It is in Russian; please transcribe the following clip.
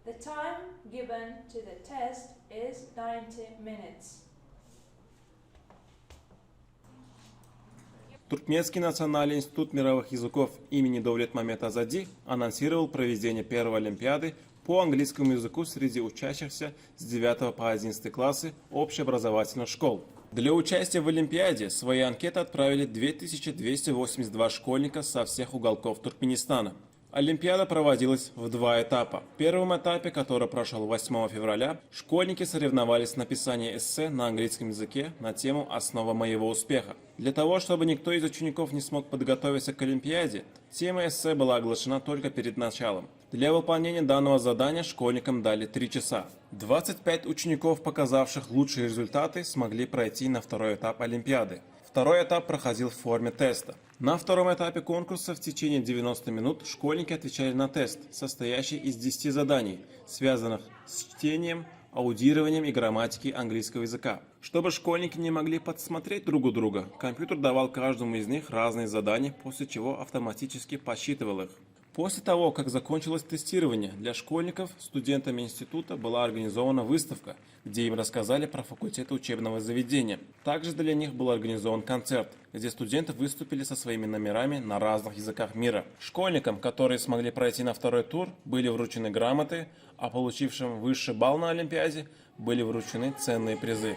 The time given to the test is 90 minutes. Туркменский национальный институт мировых языков имени Давлетмамед Азади анонсировал проведение первой олимпиады по английскому языку среди учащихся с 9 по 11 классы общеобразовательных школ. Для участия в олимпиаде свои анкеты отправили 2282 школьника со всех уголков Туркменистана. Олимпиада проводилась в два этапа. В первом этапе, который прошел 8 февраля, школьники соревновались в написании эссе на английском языке на тему «Основа моего успеха». Для того, чтобы никто из учеников не смог подготовиться к Олимпиаде, тема эссе была оглашена только перед началом. Для выполнения данного задания школьникам дали 3 часа. 25 учеников, показавших лучшие результаты, смогли пройти на второй этап Олимпиады. Второй этап проходил в форме теста. На втором этапе конкурса в течение 90 минут школьники отвечали на тест, состоящий из 10 заданий, связанных с чтением, аудированием и грамматикой английского языка. Чтобы школьники не могли подсмотреть друг у друга, компьютер давал каждому из них разные задания, после чего автоматически подсчитывал их. После того, как закончилось тестирование, для школьников студентами института была организована выставка, где им рассказали про факультеты учебного заведения. Также для них был организован концерт, где студенты выступили со своими номерами на разных языках мира. Школьникам, которые смогли пройти на второй тур, были вручены грамоты, а получившим высший балл на Олимпиаде были вручены ценные призы.